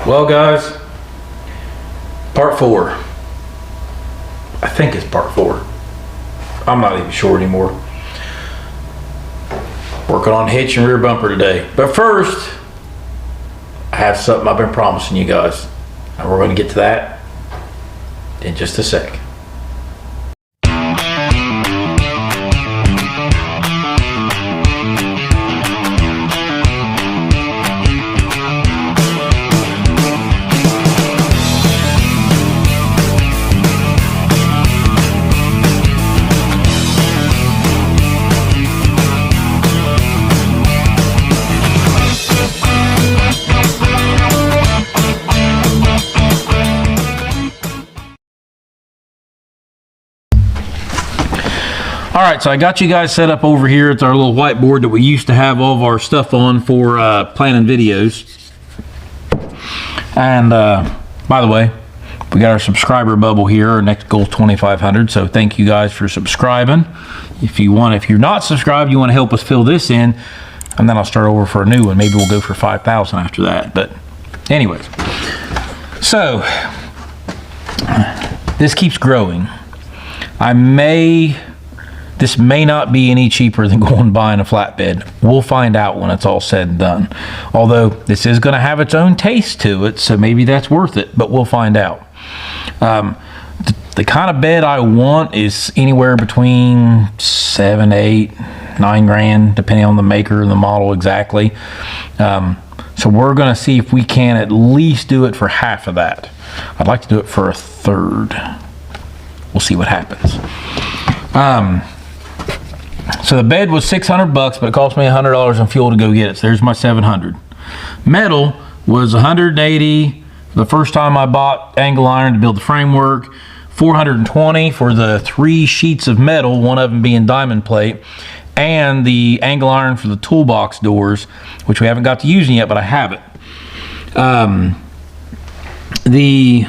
Well guys, part 4. I think it's part 4. I'm not even sure anymore. Working on hitch and rear bumper today. But first, I have something I've been promising you guys. And we're going to get to that in just a sec. Alright, so I got you guys set up over here. It's our little whiteboard that we used to have all of our stuff on for planning videos. And by the way, we got our subscriber bubble here. Our next goal is 2,500. So thank you guys for subscribing. If you're not subscribed, you want to help us fill this in, and then I'll start over for a new one. Maybe we'll go for 5,000 after that. But anyways, so this keeps growing. This may not be any cheaper than going and buying a flatbed. We'll find out when it's all said and done. Although this is going to have its own taste to it, so maybe that's worth it, but we'll find out. The kind of bed I want is anywhere between 7, 8, 9 grand, depending on the maker and the model exactly. So we're going to see if we can at least do it for half of that. I'd like to do it for a third. We'll see what happens. So the bed was $600, but it cost me $100 in fuel to go get it. So there's my $700. Metal was $180 the first time I bought angle iron to build the framework. $420 for the 3 sheets of metal, one of them being diamond plate, and the angle iron for the toolbox doors, which we haven't got to using yet, but I have it. The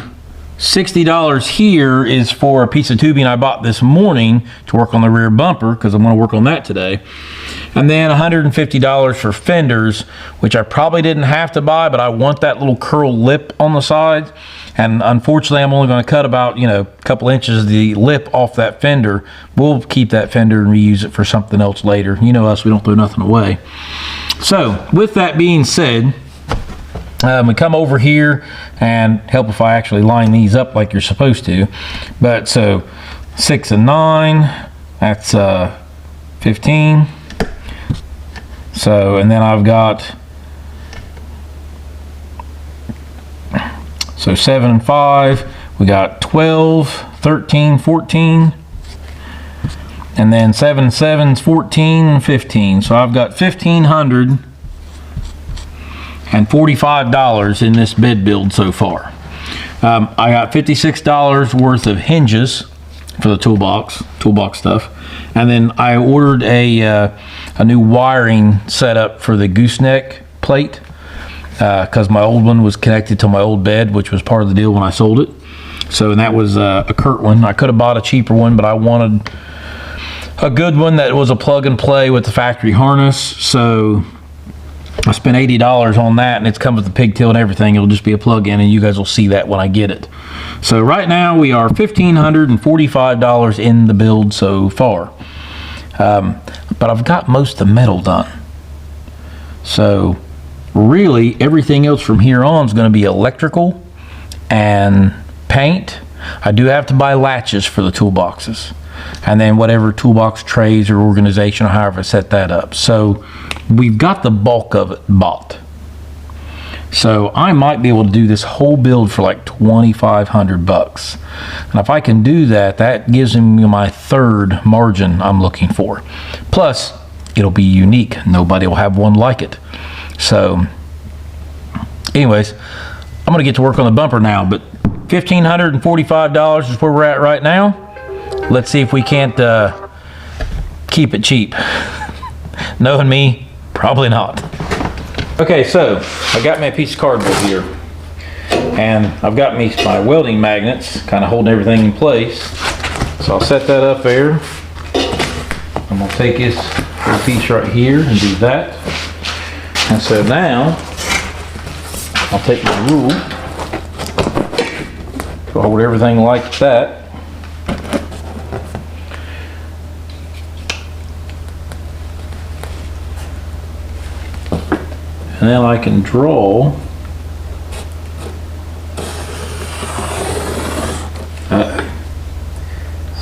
$60 here is for a piece of tubing I bought this morning to work on the rear bumper, because I'm going to work on that today. And then $150 for fenders, which I probably didn't have to buy, but I want that little curl lip on the sides. And unfortunately, I'm only going to cut about, a couple inches of the lip off that fender. We'll keep that fender and reuse it for something else later. You know us, we don't throw nothing away. So with that being said, we come over here and help if I actually line these up like you're supposed to. But so 6 and 9, that's 15. So, and then I've got, so 7 and 5, we got 12, 13, 14, and then 7 and 7 is 14 and 15. So I've got $1,545 in this bed build so far. I got $56 worth of hinges for the toolbox stuff, and then I ordered a new wiring setup for the gooseneck plate because my old one was connected to my old bed, which was part of the deal when I sold it. So, and that was a Kurt one. I could have bought a cheaper one, but I wanted a good one that was a plug and play with the factory harness. So I spent $80 on that, and it's come with the pigtail and everything. It'll just be a plug-in, and you guys will see that when I get it. So right now we are $1,545 in the build so far. But I've got most of the metal done. So really everything else from here on is going to be electrical and paint. I do have to buy latches for the toolboxes, and then whatever toolbox trays or organization or however I set that up. So we've got the bulk of it bought. So I might be able to do this whole build for like $2,500. And if I can do that, that gives me my third margin I'm looking for. Plus, it'll be unique. Nobody will have one like it. So anyways, I'm going to get to work on the bumper now, but $1,545 is where we're at right now. Let's see if we can't keep it cheap. Knowing me, probably not. Okay, so I got me a piece of cardboard here, and I've got me my welding magnets kind of holding everything in place. So I'll set that up there. I'm gonna take this little piece right here and do that. And so now I'll take my rule, so hold everything like that. And then I can draw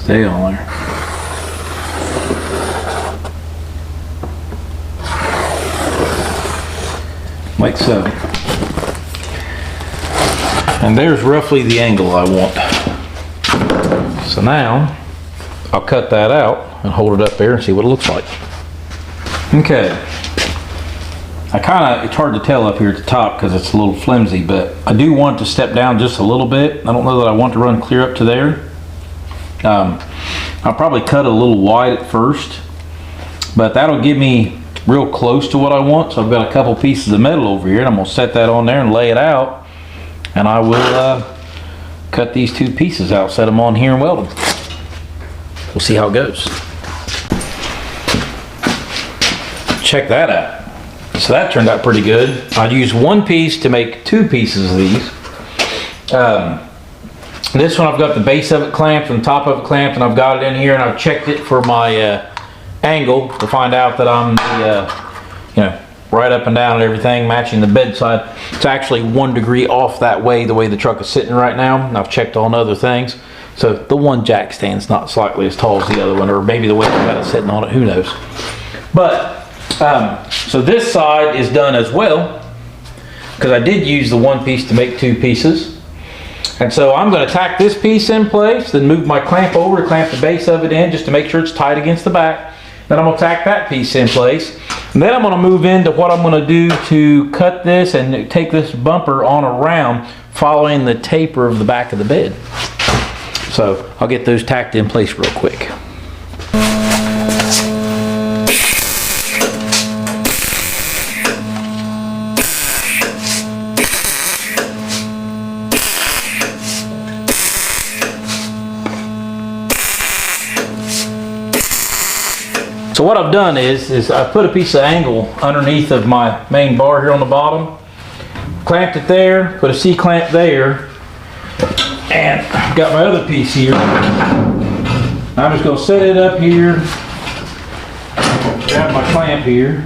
stay on there. Like so. And there's roughly the angle I want. So now I'll cut that out and hold it up there and see what it looks like. Okay. It's hard to tell up here at the top because it's a little flimsy, but I do want to step down just a little bit. I don't know that I want to run clear up to there. I'll probably cut a little wide at first, but that'll give me real close to what I want. So I've got a couple pieces of metal over here, and I'm going to set that on there and lay it out, and I will cut these two pieces out, set them on here and weld them. We'll see how it goes. Check that out. So that turned out pretty good. I'd use one piece to make two pieces of these. This one I've got the base of it clamped and the top of it clamped, and I've got it in here, and I've checked it for my angle to find out that I'm right up and down and everything, matching the bedside. It's actually 1 degree off that way, the way the truck is sitting right now. And I've checked on other things. So the one jack stand's not slightly as tall as the other one, or maybe the way I've got it sitting on it, who knows. But so this side is done as well, because I did use the one piece to make two pieces. And so I'm going to tack this piece in place, then move my clamp over to clamp the base of it in just to make sure it's tight against the back. Then I'm going to tack that piece in place. And then I'm going to move into what I'm going to do to cut this and take this bumper on around, following the taper of the back of the bed. So I'll get those tacked in place real quick. So what I've done is I put a piece of angle underneath of my main bar here on the bottom, clamped it there, put a C-clamp there, and got my other piece here. I'm just going to set it up here, grab my clamp here.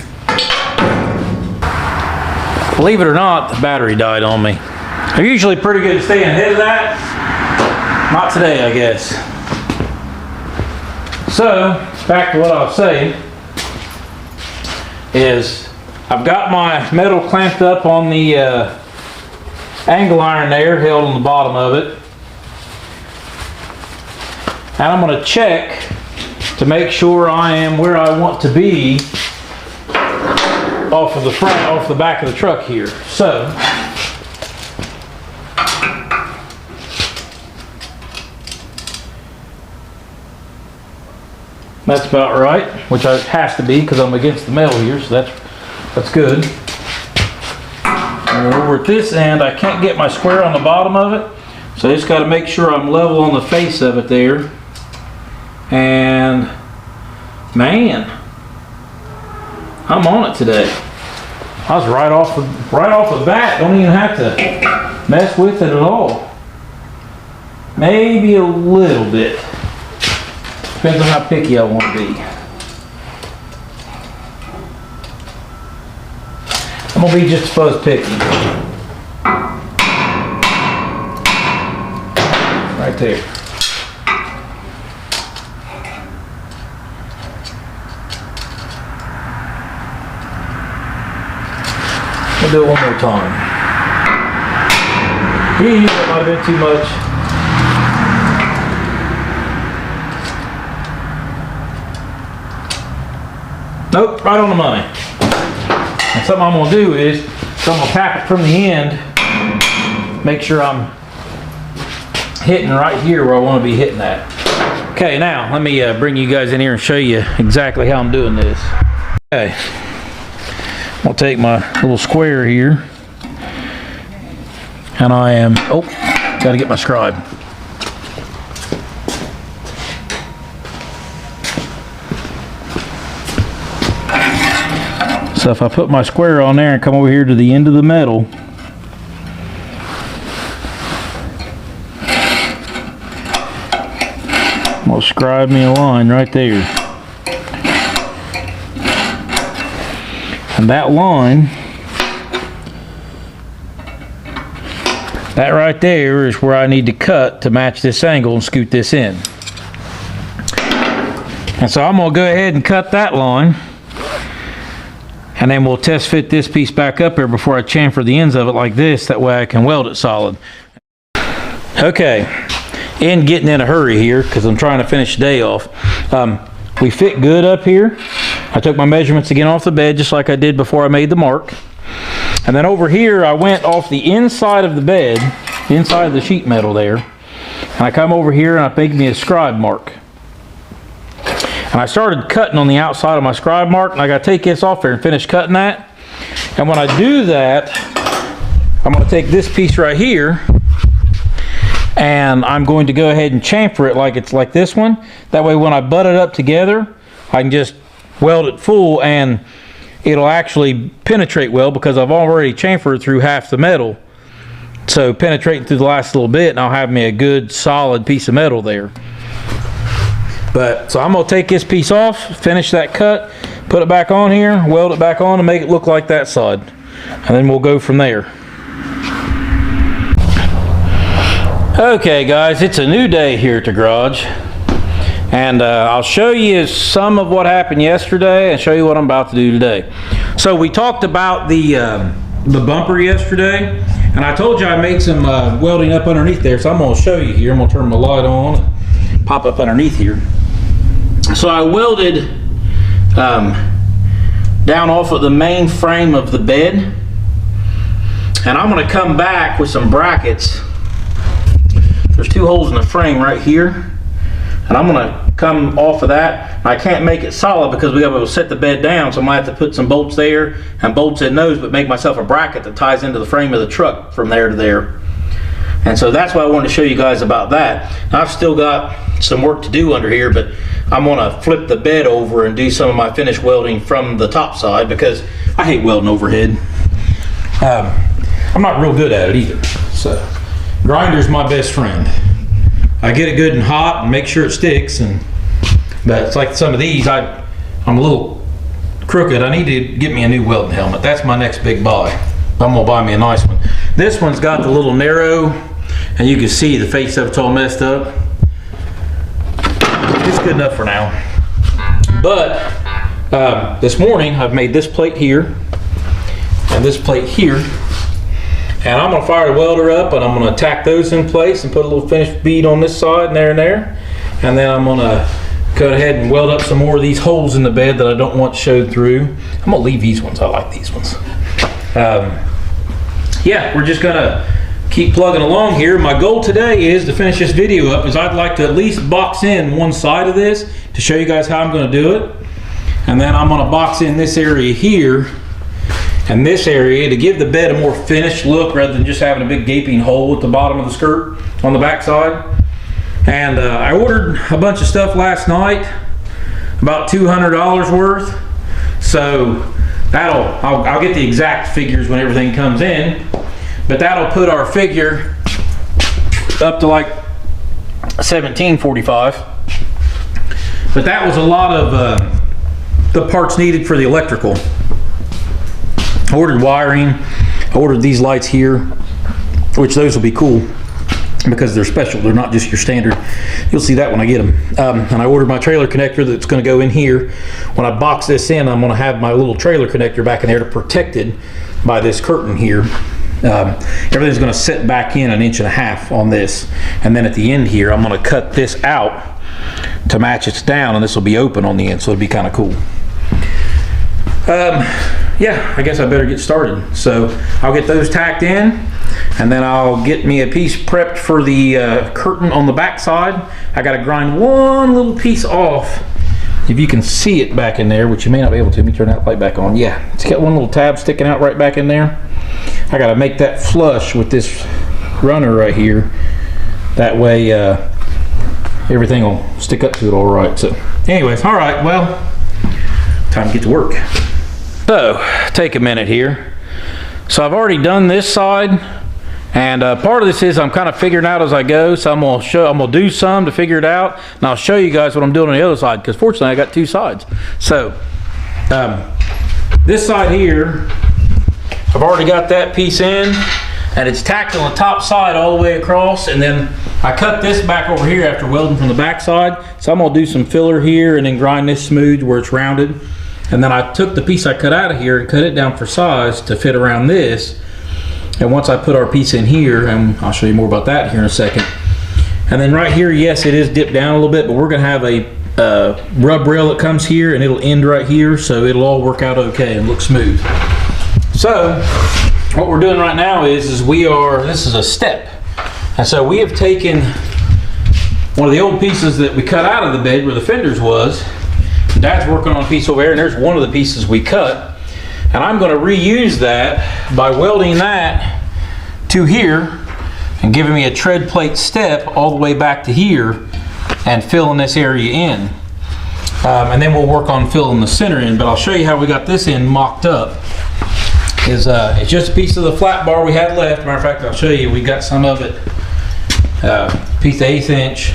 Believe it or not, the battery died on me. I'm usually pretty good at staying ahead of that. Not today, I guess. So, back to what I was saying, is I've got my metal clamped up on the angle iron there, held on the bottom of it. And I'm going to check to make sure I am where I want to be off of the front, off the back of the truck here. So, that's about right, which it has to be because I'm against the metal here, so that's good. And over at this end, I can't get my square on the bottom of it, so I just got to make sure I'm level on the face of it there. And man, I'm on it today. I was right off the bat. Don't even have to mess with it at all. Maybe a little bit. Depends on how picky I want to be. I'm going to be just as fuzz picky. Right there. We'll do it one more time. That might have been too much. Nope, right on the money. And something I'm going to do is, I'm going to tap it from the end, make sure I'm hitting right here where I want to be hitting at. Okay, now let me bring you guys in here and show you exactly how I'm doing this. Okay, I'm going to take my little square here, and I am, got to get my scribe. So if I put my square on there and come over here to the end of the metal, I'm gonna scribe me a line right there. And that line, that right there is where I need to cut to match this angle and scoot this in. And so I'm gonna go ahead and cut that line, and then we'll test fit this piece back up here before I chamfer the ends of it like this. That way I can weld it solid. Okay, and getting in a hurry here because I'm trying to finish the day off. We fit good up here. I took my measurements again off the bed just like I did before I made the mark. And then over here I went off the inside of the bed, the inside of the sheet metal there, and I come over here and I make me a scribe mark. And I started cutting on the outside of my scribe mark, and I got to take this off there and finish cutting that. And when I do that, I'm going to take this piece right here and I'm going to go ahead and chamfer it like it's like this one. That way when I butt it up together, I can just weld it full and it'll actually penetrate well because I've already chamfered through half the metal. So penetrating through the last little bit, and I'll have me a good solid piece of metal there. But so I'm gonna take this piece off, finish that cut, put it back on here, weld it back on and make it look like that side. And then we'll go from there. Okay guys, it's a new day here at the garage. And I'll show you some of what happened yesterday and show you what I'm about to do today. So we talked about the bumper yesterday, and I told you I made some welding up underneath there, so I'm going to show you here. I'm going to turn my light on and pop up underneath here. So I welded down off of the main frame of the bed, and I'm going to come back with some brackets. There's two holes in the frame right here, and I'm going to come off of that. I can't make it solid because we got to be able to set the bed down, so I might have to put some bolts there and bolts in those, but make myself a bracket that ties into the frame of the truck from there to there. And so that's why I wanted to show you guys about that. I've still got some work to do under here, but I'm going to flip the bed over and do some of my finish welding from the top side because I hate welding overhead. I'm not real good at it either. So grinder's my best friend. I get it good and hot and make sure it sticks, but it's like some of these, I'm a little crooked. I need to get me a new welding helmet. That's my next big buy. I'm gonna buy me a nice one. This one's got the little narrow, and you can see the face of it's all messed up. It's good enough for now. But this morning I've made this plate here and this plate here. And I'm going to fire the welder up, and I'm going to tack those in place and put a little finished bead on this side and there. And then I'm going to go ahead and weld up some more of these holes in the bed that I don't want showed through. I'm going to leave these ones. I like these ones. Yeah, we're just going to keep plugging along here. My goal today is to finish this video up, is I'd like to at least box in one side of this to show you guys how I'm going to do it. And then I'm going to box in this area here and this area to give the bed a more finished look rather than just having a big gaping hole at the bottom of the skirt on the back side. And I ordered a bunch of stuff last night, about $200 worth. So I'll get the exact figures when everything comes in, but that'll put our figure up to like $17.45. But that was a lot of the parts needed for the electrical. I ordered wiring, I ordered these lights here, which those will be cool because they're special. They're not just your standard. You'll see that when I get them. And I ordered my trailer connector that's going to go in here. When I box this in, I'm going to have my little trailer connector back in there to protect it by this curtain here. Everything's going to set back in 1.5 inches on this. And then at the end here, I'm going to cut this out to match it down, and this will be open on the end, so it'll be kind of cool. Yeah, I guess I better get started. So I'll get those tacked in, and then I'll get me a piece prepped for the curtain on the back side. I got to grind one little piece off. If you can see it back in there, which you may not be able to. Let me turn that light back on. Yeah, it's got one little tab sticking out right back in there. I got to make that flush with this runner right here. That way everything will stick up to it all right. So anyways, all right, well, time to get to work. So take a minute here. So I've already done this side And part of this is I'm kind of figuring out as I go, so I'm gonna do some to figure it out, and I'll show you guys what I'm doing on the other side, because fortunately I got two sides. So this side here, I've already got that piece in, and it's tacked on the top side all the way across, and then I cut this back over here after welding from the back side. So I'm gonna do some filler here and then grind this smooth where it's rounded. And then I took the piece I cut out of here and cut it down for size to fit around this. And once I put our piece in here, and I'll show you more about that here in a second. And then right here, yes, it is dipped down a little bit, but we're gonna have a rub rail that comes here, and it'll end right here, so it'll all work out okay and look smooth. So what we're doing right now is this is a step. And so we have taken one of the old pieces that we cut out of the bed where the fenders was. Dad's working on a piece over there, and there's one of the pieces we cut. And I'm going to reuse that by welding that to here and giving me a tread plate step all the way back to here and filling this area in. And then we'll work on filling the center in, but I'll show you how we got this in mocked up. It's just a piece of the flat bar we had left. Matter of fact, I'll show you, we got some of it, piece of 1/8 inch,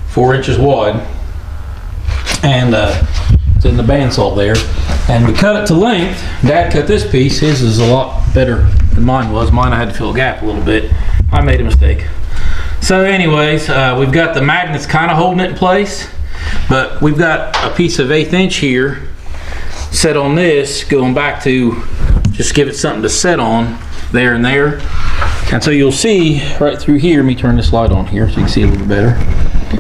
4 inches wide, and it's in the bandsaw there. And we cut it to length. Dad cut this piece. His is a lot better than mine was. Mine I had to fill a gap a little bit. I made a mistake. So anyways, we've got the magnets kind of holding it in place, but we've got a piece of 1/8 inch here set on this, going back to just give it something to set on there and there. And so you'll see right through here, let me turn this light on here so you can see a little better.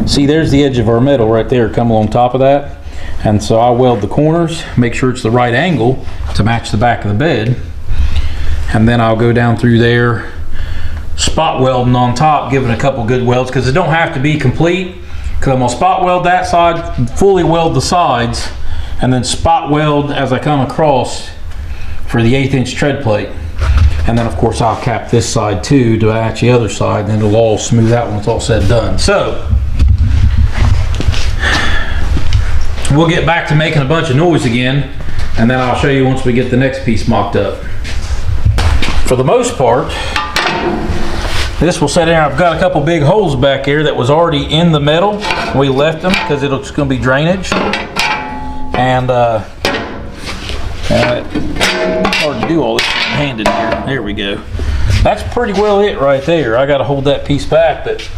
See, there's the edge of our metal right there, come along top of that. And so I'll weld the corners, make sure it's the right angle to match the back of the bed. And then I'll go down through there, spot welding on top, giving a couple good welds, because it don't have to be complete, because I'm gonna spot weld that side, fully weld the sides, and then spot weld as I come across for the 1/8 inch tread plate. And then of course I'll cap this side too to match the other side, and then it'll all smooth out when it's all said and done. So we'll get back to making a bunch of noise again, and then I'll show you once we get the next piece mocked up. For the most part, this will set in. I've got a couple big holes back here that was already in the metal. We left them because it's going to be drainage, and it's hard to do all this one-handed here. There we go. That's pretty well it right there. I got to hold that piece back, but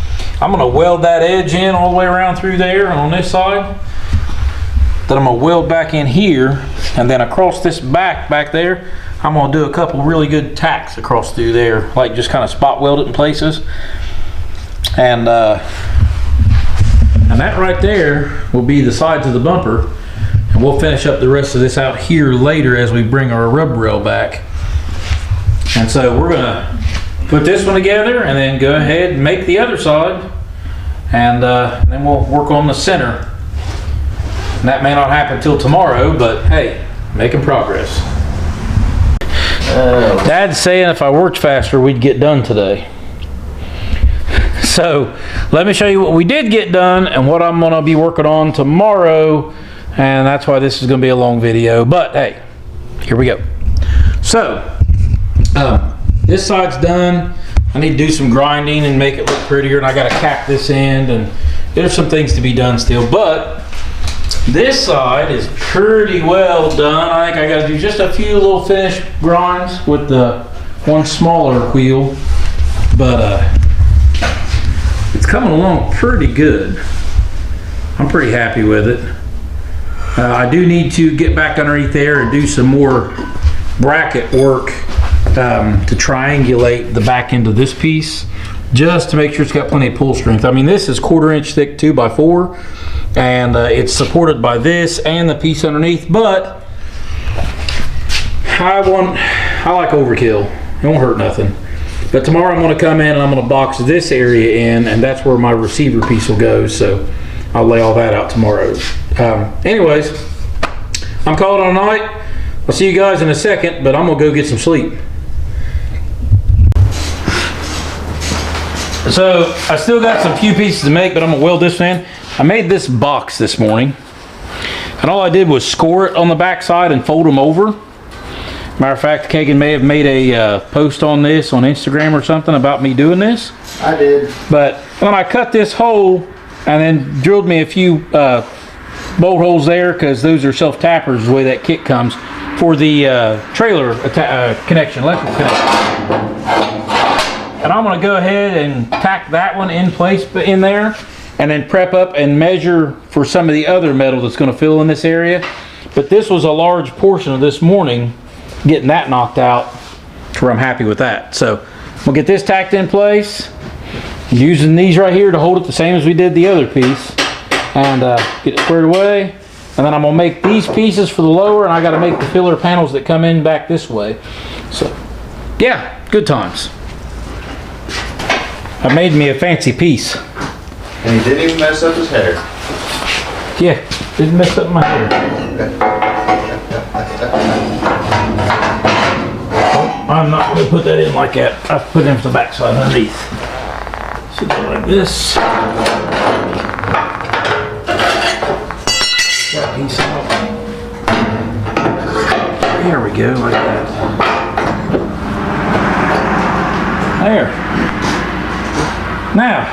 I'm going to weld that edge in all the way around through there and on this side. Then I'm going to weld back in here, and then across this back there, I'm going to do a couple really good tacks across through there, like just kind of spot weld it in places. And that right there will be the sides of the bumper. And we'll finish up the rest of this out here later as we bring our rub rail back. And so we're gonna put this one together and then go ahead and make the other side. And then we'll work on the center. And that may not happen till tomorrow, but hey, making progress. Dad's saying if I worked faster, we'd get done today. So let me show you what we did get done and what I'm gonna be working on tomorrow. And that's why this is going to be a long video, but hey, here we go. So this side's done. I need to do some grinding and make it look prettier, and I got to cap this end, and there's some things to be done still, but this side is pretty well done. I think I got to do just a few little finish grinds with the one smaller wheel, but it's coming along pretty good. I'm pretty happy with it. I do need to get back underneath there and do some more bracket work to triangulate the back end of this piece, just to make sure it's got plenty of pull strength. I mean, this is 1/4 inch thick 2x4, and it's supported by this and the piece underneath, but I like overkill. It won't hurt nothing. But tomorrow I'm going to come in and I'm going to box this area in, and that's where my receiver piece will go, so I'll lay all that out tomorrow. Anyways, I'm calling it a night. I'll see you guys in a second, but I'm gonna go get some sleep. So I still got some few pieces to make, but I'm gonna weld this in. I made this box this morning, and all I did was score it on the back side and fold them over. Matter of fact, Kagan may have made a post on this on Instagram or something about me doing this. I did. But when I cut this hole and then drilled me a few bolt holes there, because those are self-tappers the way that kit comes, for the trailer connection, electrical connection. And I'm going to go ahead and tack that one in place in there, and then prep up and measure for some of the other metal that's going to fill in this area. But this was a large portion of this morning, getting that knocked out to where I'm happy with that. So we'll get this tacked in place, using these right here to hold it the same as we did the other piece, and get it squared away. And then I'm gonna make these pieces for the lower, and I gotta make the filler panels that come in back this way. So yeah, good times. I made me a fancy piece. And he didn't even mess up his hair. Yeah, didn't mess up my hair. I'm not going to put that in like that. I put it in from the back side underneath. So go like this. That piece out. There we go, like that. There. Now,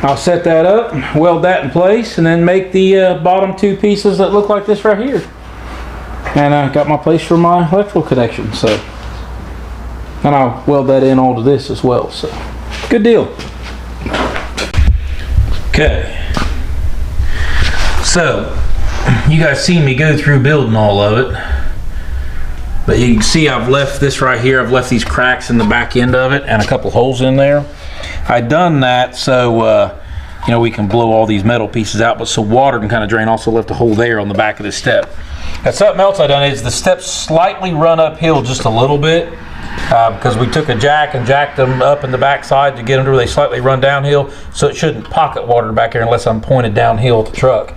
I'll set that up, weld that in place, and then make the bottom two pieces that look like this right here. And I got my place for my electrical connection, so. And I'll weld that in all to this as well, so. Good deal. Okay. So, you guys seen me go through building all of it. But you can see I've left this right here, I've left these cracks in the back end of it and a couple holes in there. I done that so, you know, we can blow all these metal pieces out, but so water can kind of drain. Also left a hole there on the back of the step. Now something else I done is the steps slightly run uphill just a little bit because we took a jack and jacked them up in the back side to get them to where they slightly run downhill, so it shouldn't pocket water back here unless I'm pointed downhill at the truck.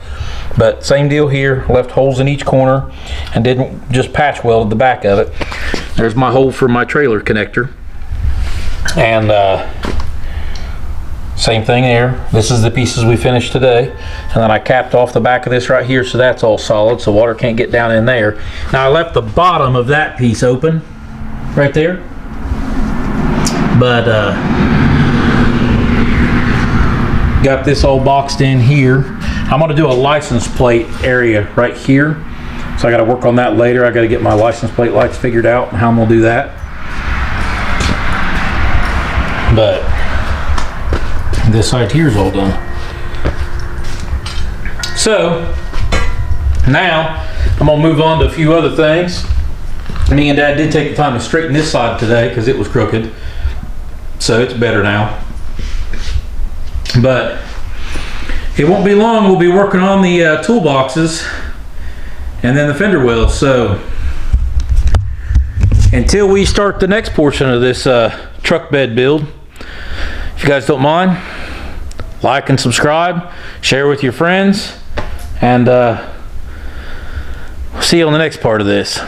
But same deal here, left holes in each corner and didn't just patch weld the back of it. There's my hole for my trailer connector. And same thing here. This is the pieces we finished today. And then I capped off the back of this right here, so that's all solid, so water can't get down in there. Now I left the bottom of that piece open, right there. But got this all boxed in here. I'm gonna do a license plate area right here. So I gotta work on that later. I gotta get my license plate lights figured out and how I'm gonna do that. But this side here is all done. So now I'm gonna move on to a few other things. Me and Dad did take the time to straighten this side today because it was crooked. So it's better now. But it won't be long, we'll be working on the toolboxes and then the fender wells. So until we start the next portion of this truck bed build, if you guys don't mind, like and subscribe, share with your friends, and see you on the next part of this.